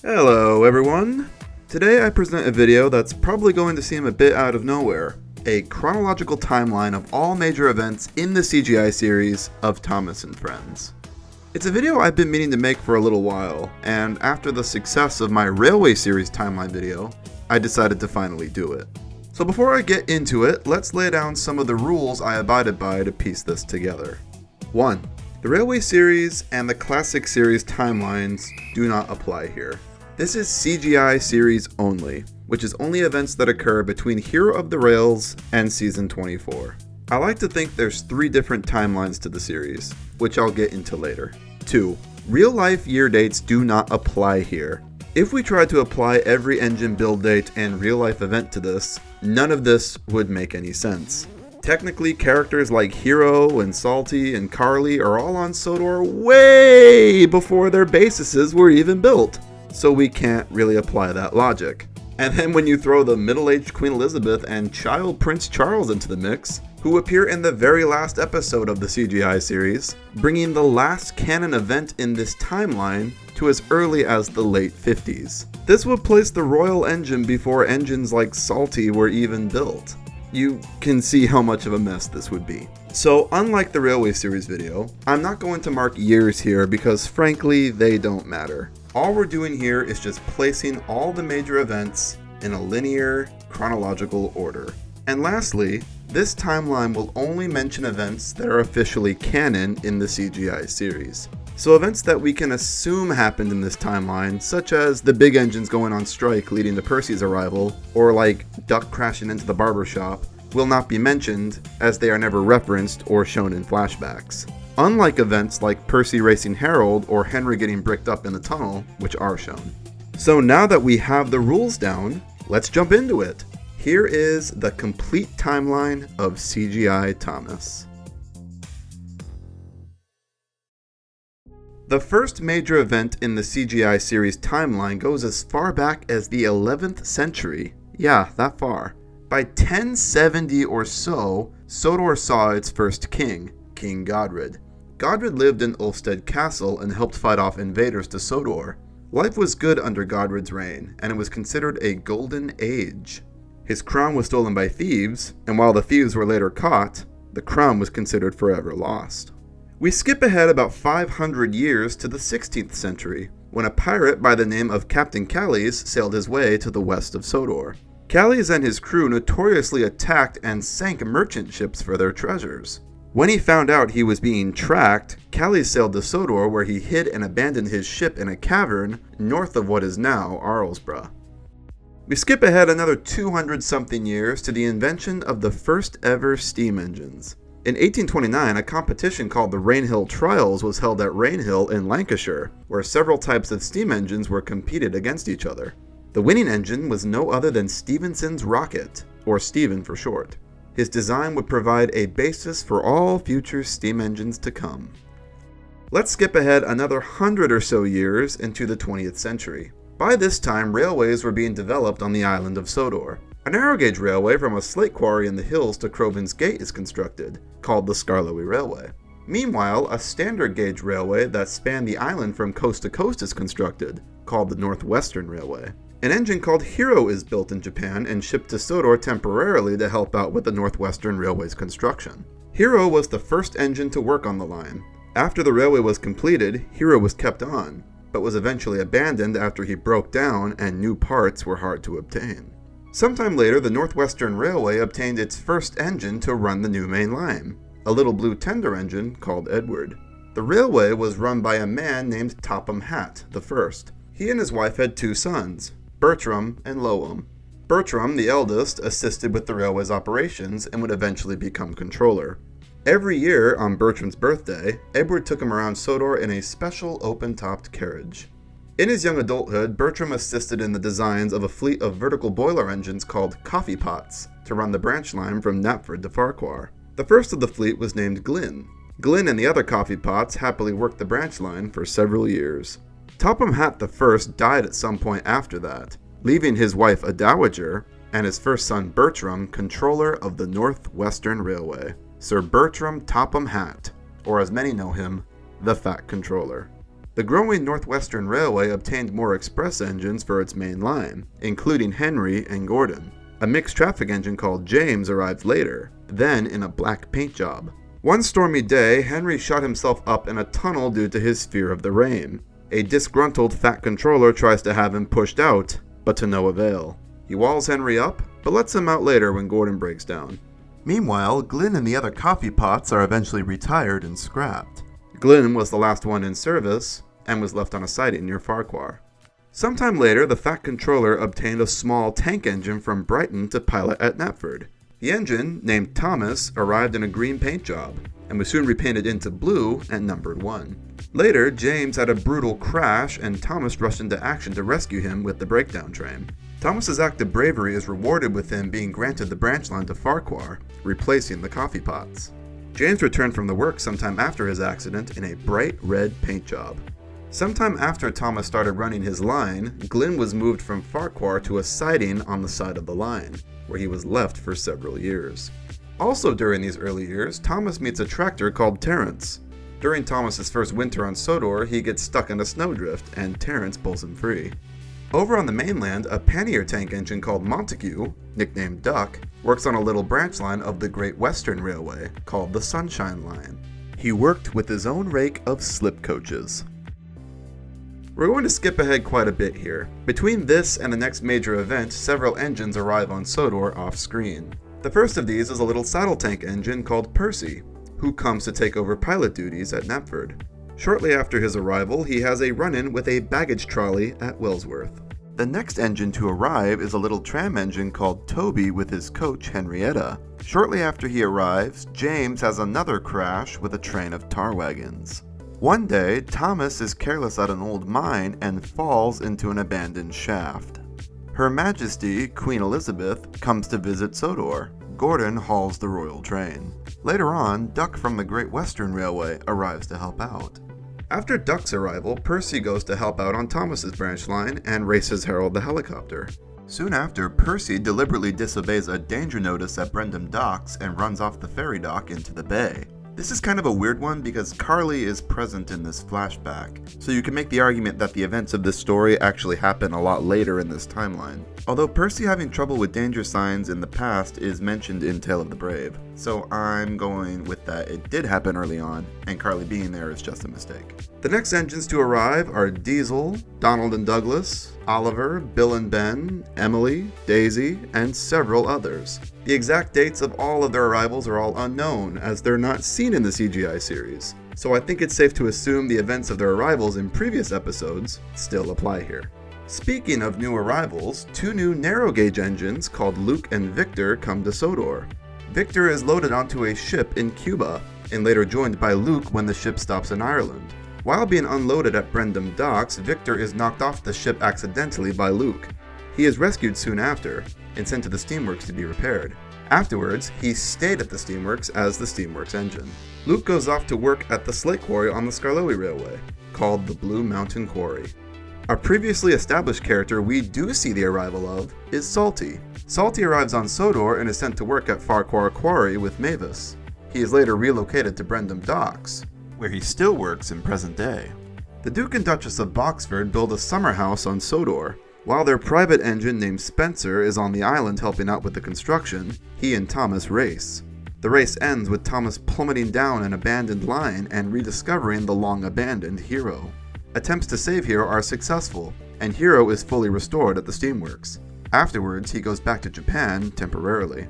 Hello everyone! Today I present a video that's probably going to seem a bit out of nowhere. A chronological timeline of all major events in the CGI series of Thomas and Friends. It's a video I've been meaning to make for a little while, and after the success of my Railway series timeline video, I decided to finally do it. So before I get into it, let's lay down some of the rules I abided by to piece this together. 1. The Railway series and the Classic series timelines do not apply here. This is CGI series only, which is only events that occur between Hero of the Rails and Season 24. I like to think there's 3 different timelines to the series, which I'll get into later. 2. Real life year dates do not apply here. If we tried to apply every engine build date and real life event to this, none of this would make any sense. Technically, characters like Hero and Salty and Carly are all on Sodor way before their bases were even built, so we can't really apply that logic. And then when you throw the middle-aged Queen Elizabeth and child Prince Charles into the mix, who appear in the very last episode of the CGI series, bringing the last canon event in this timeline to as early as the late 50s. This would place the Royal Engine before engines like Salty were even built. You can see how much of a mess this would be. So unlike the Railway series video, I'm not going to mark years here because frankly they don't matter. All we're doing here is just placing all the major events in a linear, chronological order. And lastly, this timeline will only mention events that are officially canon in the CGI series. So events that we can assume happened in this timeline, such as the big engines going on strike leading to Percy's arrival, or like Duck crashing into the barber shop, will not be mentioned as they are never referenced or shown in flashbacks. Unlike events like Percy racing Harold or Henry getting bricked up in the tunnel, which are shown. So now that we have the rules down, let's jump into it. Here is the complete timeline of CGI Thomas. The first major event in the CGI series timeline goes as far back as the 11th century. Yeah, that far. By 1070 or so, Sodor saw its first king, King Godred. Godred lived in Ulfstead Castle and helped fight off invaders to Sodor. Life was good under Godred's reign, and it was considered a golden age. His crown was stolen by thieves, and while the thieves were later caught, the crown was considered forever lost. We skip ahead about 500 years to the 16th century, when a pirate by the name of Captain Callies sailed his way to the west of Sodor. Callies and his crew notoriously attacked and sank merchant ships for their treasures. When he found out he was being tracked, Callies sailed to Sodor where he hid and abandoned his ship in a cavern north of what is now Arlesborough. We skip ahead another 200-something years to the invention of the first ever steam engines. In 1829, a competition called the Rainhill Trials was held at Rainhill in Lancashire, where several types of steam engines were competed against each other. The winning engine was no other than Stephenson's rocket, or Stephen for short. His design would provide a basis for all future steam engines to come. Let's skip ahead another 100 or so years into the 20th century. By this time, railways were being developed on the island of Sodor. A narrow gauge railway from a slate quarry in the hills to Crovan's Gate is constructed, called the Skarloey Railway. Meanwhile, a standard gauge railway that spanned the island from coast to coast is constructed, called the Northwestern Railway. An engine called Hero is built in Japan and shipped to Sodor temporarily to help out with the Northwestern Railway's construction. Hero was the first engine to work on the line. After the railway was completed, Hero was kept on, but was eventually abandoned after he broke down and new parts were hard to obtain. Sometime later, the Northwestern Railway obtained its first engine to run the new main line, a little blue tender engine called Edward. The railway was run by a man named Topham Hatt the First. He and his wife had 2 sons, Bertram and Lowell. Bertram, the eldest, assisted with the railway's operations and would eventually become controller. Every year, on Bertram's birthday, Edward took him around Sodor in a special open-topped carriage. In his young adulthood, Bertram assisted in the designs of a fleet of vertical boiler engines called coffee pots to run the branch line from Knapford to Farquhar. The first of the fleet was named Glyn. Glyn and the other coffee pots happily worked the branch line for several years. Topham Hatt I died at some point after that, leaving his wife a dowager and his first son Bertram controller of the Northwestern Railway, Sir Bertram Topham Hatt, or as many know him, the Fat Controller. The growing Northwestern Railway obtained more express engines for its main line, including Henry and Gordon. A mixed traffic engine called James arrived later, then in a black paint job. One stormy day, Henry shot himself up in a tunnel due to his fear of the rain. A disgruntled Fat Controller tries to have him pushed out, but to no avail. He walls Henry up, but lets him out later when Gordon breaks down. Meanwhile, Glynn and the other coffee pots are eventually retired and scrapped. Glynn was the last one in service, and was left on a siding near Farquhar. Sometime later, the Fat Controller obtained a small tank engine from Brighton to pilot at Knapford. The engine, named Thomas, arrived in a green paint job, and was soon repainted into blue and numbered 1. Later, James had a brutal crash, and Thomas rushed into action to rescue him with the breakdown train. Thomas's act of bravery is rewarded with him being granted the branch line to Farquhar, replacing the coffee pots. James returned from the work sometime after his accident in a bright red paint job. Sometime after Thomas started running his line, Glynn was moved from Farquhar to a siding on the side of the line, where he was left for several years. Also during these early years, Thomas meets a tractor called Terrence. During Thomas's first winter on Sodor, he gets stuck in a snowdrift, and Terrence pulls him free. Over on the mainland, a pannier tank engine called Montague, nicknamed Duck, works on a little branch line of the Great Western Railway, called the Sunshine Line. He worked with his own rake of slip coaches. We're going to skip ahead quite a bit here. Between this and the next major event, several engines arrive on Sodor off-screen. The first of these is a little saddle tank engine called Percy, who comes to take over pilot duties at Knapford. Shortly after his arrival, he has a run-in with a baggage trolley at Wellsworth. The next engine to arrive is a little tram engine called Toby with his coach Henrietta. Shortly after he arrives, James has another crash with a train of tar wagons. One day, Thomas is careless at an old mine and falls into an abandoned shaft. Her Majesty, Queen Elizabeth, comes to visit Sodor. Gordon hauls the royal train. Later on, Duck from the Great Western Railway arrives to help out. After Duck's arrival, Percy goes to help out on Thomas's branch line and races Harold the helicopter. Soon after, Percy deliberately disobeys a danger notice at Brendam Docks and runs off the ferry dock into the bay. This is kind of a weird one because Carly is present in this flashback, so you can make the argument that the events of this story actually happen a lot later in this timeline. Although Percy having trouble with danger signs in the past is mentioned in Tale of the Brave, so I'm going with that it did happen early on, and Carly being there is just a mistake. The next engines to arrive are Diesel, Donald and Douglas, Oliver, Bill and Ben, Emily, Daisy, and several others. The exact dates of all of their arrivals are all unknown, as they're not seen in the CGI series, so I think it's safe to assume the events of their arrivals in previous episodes still apply here. Speaking of new arrivals, 2 new narrow gauge engines called Luke and Victor come to Sodor. Victor is loaded onto a ship in Cuba, and later joined by Luke when the ship stops in Ireland. While being unloaded at Brendam Docks, Victor is knocked off the ship accidentally by Luke. He is rescued soon after, and sent to the steamworks to be repaired. Afterwards, he stayed at the steamworks as the steamworks engine. Luke goes off to work at the slate quarry on the Skarloey Railway, called the Blue Mountain Quarry. A previously established character we do see the arrival of is Salty. Salty arrives on Sodor and is sent to work at Farquhar Quarry with Mavis. He is later relocated to Brendam Docks, where he still works in present day. The Duke and Duchess of Boxford build a summer house on Sodor. While their private engine named Spencer is on the island helping out with the construction, he and Thomas race. The race ends with Thomas plummeting down an abandoned line and rediscovering the long-abandoned Hero. Attempts to save Hero are successful, and Hero is fully restored at the steamworks. Afterwards, he goes back to Japan temporarily.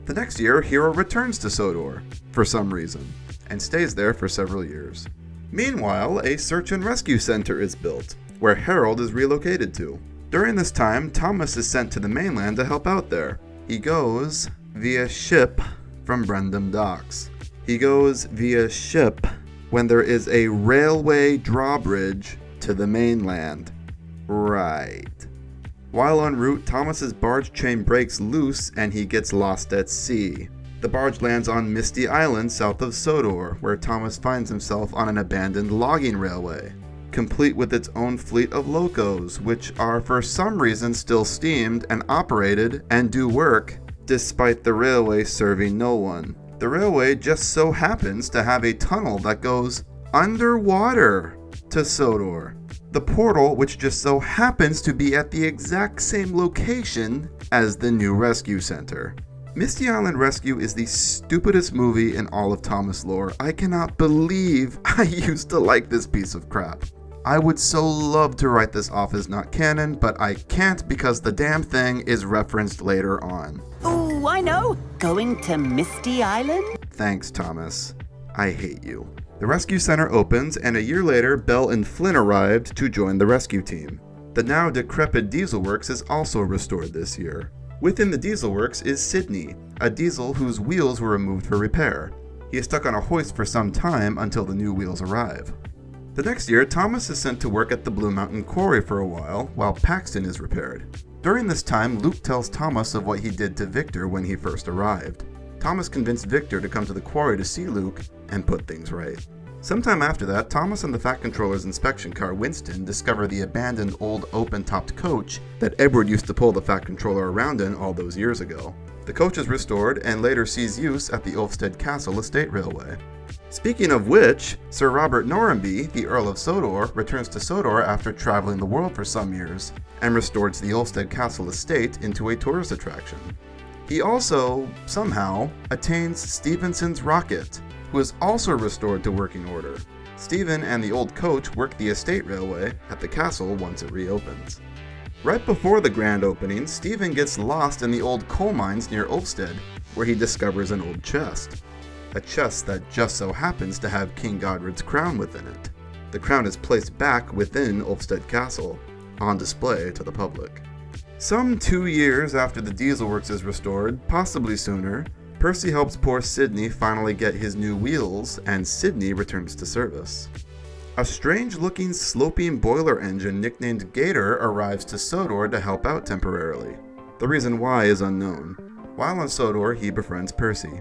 The next year, Hero returns to Sodor, for some reason, and stays there for several years. Meanwhile, a search and rescue center is built, where Harold is relocated to. During this time, Thomas is sent to the mainland to help out there. He goes via ship from Brendam Docks. He goes via ship when there is a railway drawbridge to the mainland. Right. While en route, Thomas's barge chain breaks loose and he gets lost at sea. The barge lands on Misty Island south of Sodor, where Thomas finds himself on an abandoned logging railway, complete with its own fleet of locos, which are for some reason still steamed and operated and do work, despite the railway serving no one. The railway just so happens to have a tunnel that goes underwater. to Sodor, the portal which just so happens to be at the exact same location as the new rescue center. Misty Island Rescue is the stupidest movie in all of Thomas lore. I cannot believe I used to like this piece of crap. I would so love to write this off as not canon, but I can't because the damn thing is referenced later on. Oh, I know. Going to Misty Island? Thanks, Thomas. I hate you. The rescue center opens, and a year later, Belle and Flynn arrived to join the rescue team. The now decrepit diesel works is also restored this year. Within the diesel works is Sidney, a diesel whose wheels were removed for repair. He is stuck on a hoist for some time until the new wheels arrive. The next year, Thomas is sent to work at the Blue Mountain Quarry for a while Paxton is repaired. During this time, Luke tells Thomas of what he did to Victor when he first arrived. Thomas convinced Victor to come to the quarry to see Luke and put things right. Sometime after that, Thomas and the Fat Controller's inspection car Winston discover the abandoned old open-topped coach that Edward used to pull the Fat Controller around in all those years ago. The coach is restored and later sees use at the Ulfstead Castle Estate Railway. Speaking of which, Sir Robert Norramby, the Earl of Sodor, returns to Sodor after traveling the world for some years and restores the Ulfstead Castle Estate into a tourist attraction. He also, somehow, attains Stevenson's rocket, who is also restored to working order. Stephen and the old coach work the estate railway at the castle once it reopens. Right before the grand opening, Stephen gets lost in the old coal mines near Ulfstead, where he discovers an old chest. A chest that just so happens to have King Godred's crown within it. The crown is placed back within Ulfstead Castle, on display to the public. Some 2 years after the diesel works is restored, possibly sooner, Percy helps poor Sidney finally get his new wheels, and Sidney returns to service. A strange-looking sloping boiler engine nicknamed Gator arrives to Sodor to help out temporarily. The reason why is unknown. While on Sodor, he befriends Percy.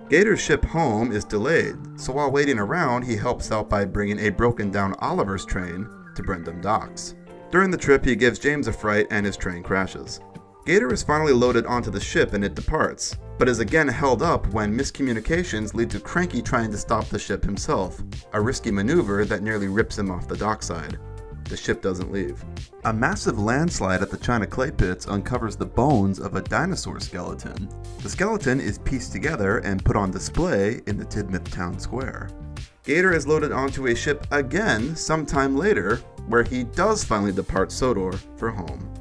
Gator's ship home is delayed, so while waiting around, he helps out by bringing a broken-down Oliver's train to Brendam Docks. During the trip, he gives James a fright and his train crashes. Gator is finally loaded onto the ship and it departs, but is again held up when miscommunications lead to Cranky trying to stop the ship himself, a risky maneuver that nearly rips him off the dockside. The ship doesn't leave. A massive landslide at the China clay pits uncovers the bones of a dinosaur skeleton. The skeleton is pieced together and put on display in the Tidmouth Town Square. Gator is loaded onto a ship again sometime later, where he does finally depart Sodor for home.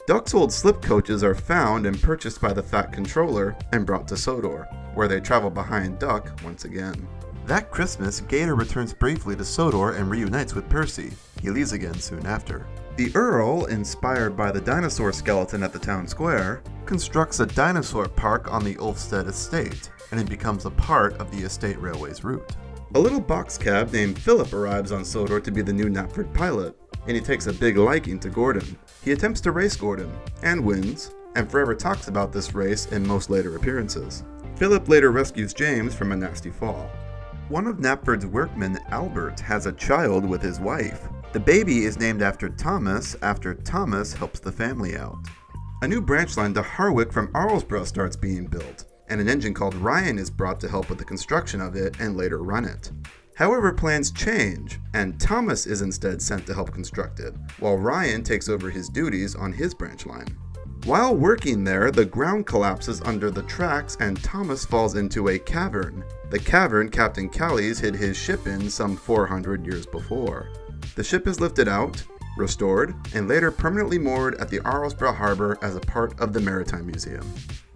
Duck's old slip coaches are found and purchased by the Fat Controller and brought to Sodor, where they travel behind Duck once again. That Christmas, Gator returns briefly to Sodor and reunites with Percy. He leaves again soon after. The Earl, inspired by the dinosaur skeleton at the town square, constructs a dinosaur park on the Ulfstead estate, and it becomes a part of the estate railway's route. A little box cab named Philip arrives on Sodor to be the new Knapford pilot, and he takes a big liking to Gordon. He attempts to race Gordon, and wins, and forever talks about this race in most later appearances. Philip later rescues James from a nasty fall. One of Knapford's workmen, Albert, has a child with his wife. The baby is named after Thomas helps the family out. A new branch line to Harwick from Arlesborough starts being built, and an engine called Ryan is brought to help with the construction of it and later run it. However, plans change, and Thomas is instead sent to help construct it, while Ryan takes over his duties on his branch line. While working there, the ground collapses under the tracks and Thomas falls into a cavern. The cavern Captain Callies hid his ship in some 400 years before. The ship is lifted out, restored, and later permanently moored at the Arlesborough Harbor as a part of the Maritime Museum.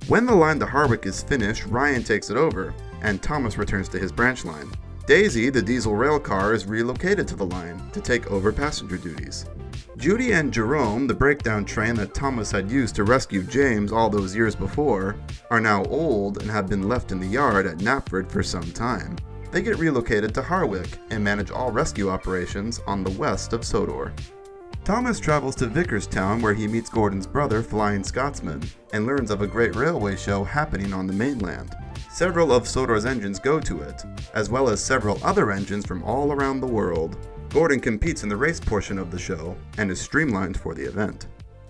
When the line to Harwick is finished, Ryan takes it over, and Thomas returns to his branch line. Daisy, the diesel rail car, is relocated to the line to take over passenger duties. Judy and Jerome, the breakdown train that Thomas had used to rescue James all those years before, are now old and have been left in the yard at Knapford for some time. They get relocated to Harwick and manage all rescue operations on the west of Sodor. Thomas travels to Vickerstown where he meets Gordon's brother, Flying Scotsman, and learns of a great railway show happening on the mainland. Several of Sodor's engines go to it, as well as several other engines from all around the world. Gordon competes in the race portion of the show, and is streamlined for the event.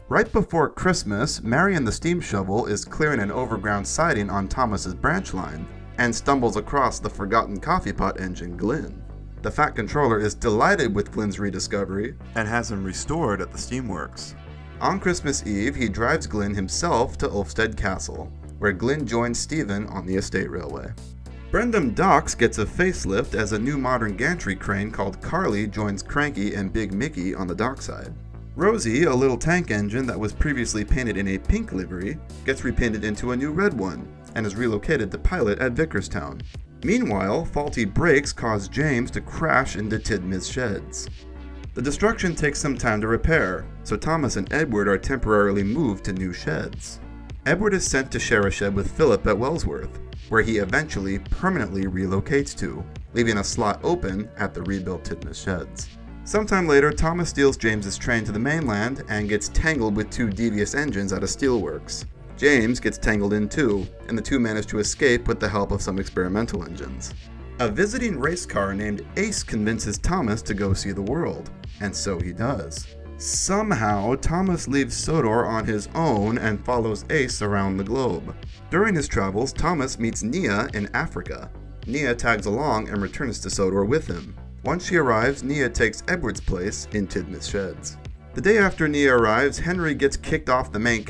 Right before Christmas, Marion the steam shovel is clearing an overground siding on Thomas's branch line, and stumbles across the forgotten coffee pot engine Glynn. The Fat Controller is delighted with Glenn's rediscovery and has him restored at the steamworks. On Christmas Eve, he drives Glenn himself to Ulfstead Castle, where Glenn joins Stephen on the estate railway. Brendam Docks gets a facelift as a new modern gantry crane called Carly joins Cranky and Big Mickey on the dockside. Rosie, a little tank engine that was previously painted in a pink livery, gets repainted into a new red one and is relocated to pilot at Vickerstown. Meanwhile, faulty brakes cause James to crash into Tidmouth's sheds. The destruction takes some time to repair, so Thomas and Edward are temporarily moved to new sheds. Edward is sent to share a shed with Philip at Wellsworth, where he eventually permanently relocates to, leaving a slot open at the rebuilt Tidmouth sheds. Sometime later, Thomas steals James's train to the mainland and gets tangled with two devious engines at a steelworks. James gets tangled in too, and the two manage to escape with the help of some experimental engines. A visiting race car named Ace convinces Thomas to go see the world, and so he does. Somehow, Thomas leaves Sodor on his own and follows Ace around the globe. During his travels, Thomas meets Nia in Africa. Nia tags along and returns to Sodor with him. Once she arrives, Nia takes Edward's place in Tidmouth's sheds. The day after Nia arrives, Henry gets kicked off the main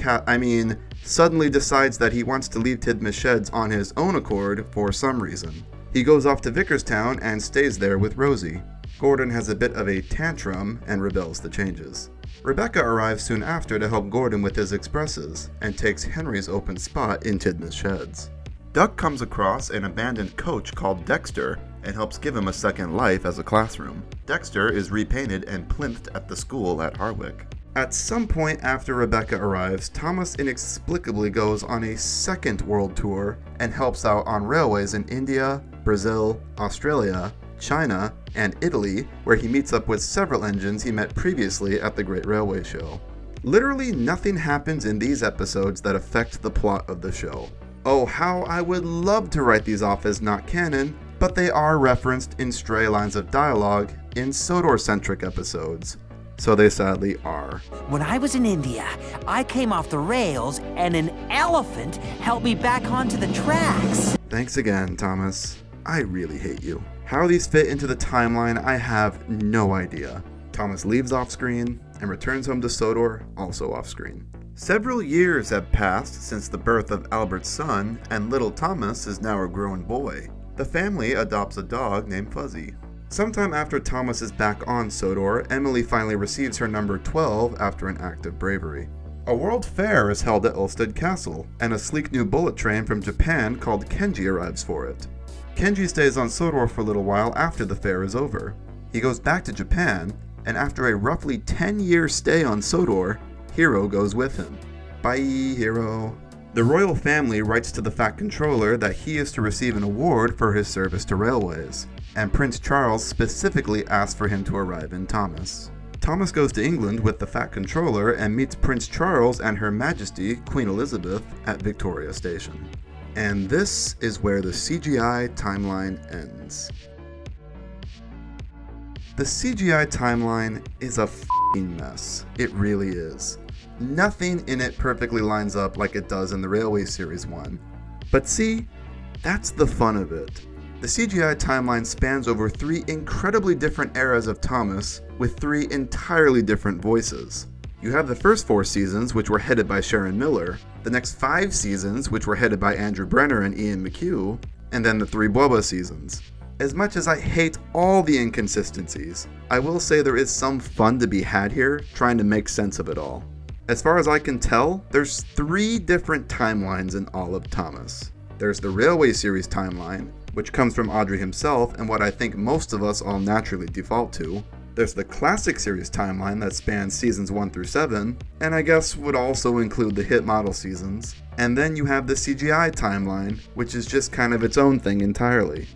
suddenly decides that he wants to leave Tidmouth sheds on his own accord for some reason. He goes off to Vickerstown and stays there with Rosie. Gordon has a bit of a tantrum and rebels the changes. Rebecca arrives soon after to help Gordon with his expresses and takes Henry's open spot in Tidmouth sheds. Duck comes across an abandoned coach called Dexter and helps give him a second life as a classroom. Dexter is repainted and plinth'd at the school at Harwick. At some point after Rebecca arrives, Thomas inexplicably goes on a second world tour and helps out on railways in India, Brazil, Australia, China, and Italy, where he meets up with several engines he met previously at the Great Railway Show. Literally nothing happens in these episodes that affect the plot of the show. Oh, how I would love to write these off as not canon, but they are referenced in stray lines of dialogue in Sodor-centric episodes. So they sadly are. When I was in India, I came off the rails and an elephant helped me back onto the tracks. Thanks again, Thomas. I really hate you. How these fit into the timeline, I have no idea. Thomas leaves off-screen and returns home to Sodor, also off-screen. Several years have passed since the birth of Albert's son, and little Thomas is now a grown boy. The family adopts a dog named Fuzzy. Sometime after Thomas is back on Sodor, Emily finally receives her number 12 after an act of bravery. A world fair is held at Ulfstead Castle, and a sleek new bullet train from Japan called Kenji arrives for it. Kenji stays on Sodor for a little while after the fair is over. He goes back to Japan, and after a roughly 10-year stay on Sodor, Hiro goes with him. Bye, Hiro. The royal family writes to the Fat Controller that he is to receive an award for his service to railways, and Prince Charles specifically asks for him to arrive in Thomas. Thomas goes to England with the Fat Controller and meets Prince Charles and Her Majesty Queen Elizabeth at Victoria Station. And this is where the CGI timeline ends. The CGI timeline is a f***ing mess. It really is. Nothing in it perfectly lines up like it does in the Railway Series 1. But see, that's the fun of it. The CGI timeline spans over 3 incredibly different eras of Thomas, with 3 entirely different voices. You have the first 4 seasons, which were headed by Sharon Miller, the next 5 seasons, which were headed by Andrew Brenner and Ian McHugh, and then the 3 Boba seasons. As much as I hate all the inconsistencies, I will say there is some fun to be had here, trying to make sense of it all. As far as I can tell, there's 3 different timelines in all of Thomas. There's the Railway Series timeline, which comes from Audrey himself and what I think most of us all naturally default to. There's the Classic Series timeline that spans seasons 1 through 7, and I guess would also include the hit model seasons. And then you have the CGI timeline, which is just kind of its own thing entirely.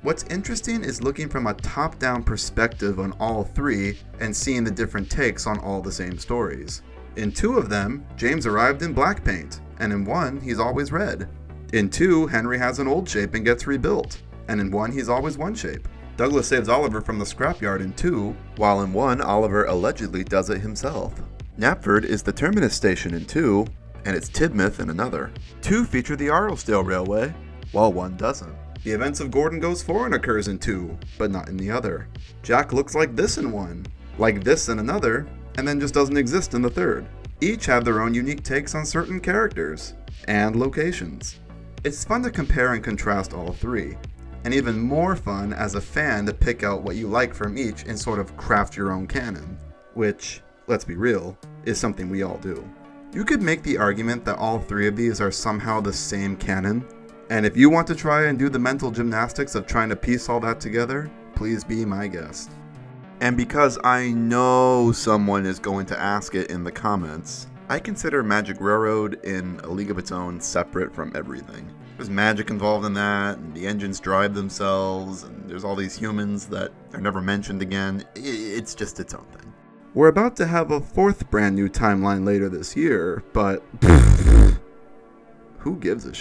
What's interesting is looking from a top-down perspective on all 3 and seeing the different takes on all the same stories. In 2 of them, James arrived in black paint, and in 1, he's always red. In 2, Henry has an old shape and gets rebuilt, and in 1, he's always one shape. Douglas saves Oliver from the scrapyard in 2, while in 1, Oliver allegedly does it himself. Knapford is the terminus station in 2, and it's Tidmouth in another. 2 feature the Arlesdale Railway, while 1 doesn't. The events of Gordon Goes Foreign occurs in 2, but not in the other. Jack looks like this in 1, like this in another, and then just doesn't exist in the third. Each have their own unique takes on certain characters and locations. It's fun to compare and contrast all 3, and even more fun as a fan to pick out what you like from each and sort of craft your own canon, which, let's be real, is something we all do. You could make the argument that all 3 of these are somehow the same canon, and if you want to try and do the mental gymnastics of trying to piece all that together, please be my guest. And because I know someone is going to ask it in the comments, I consider Magic Railroad in a league of its own, separate from everything. There's magic involved in that, and the engines drive themselves, and there's all these humans that are never mentioned again. It's just its own thing. We're about to have a 4th brand new timeline later this year, but who gives a shit?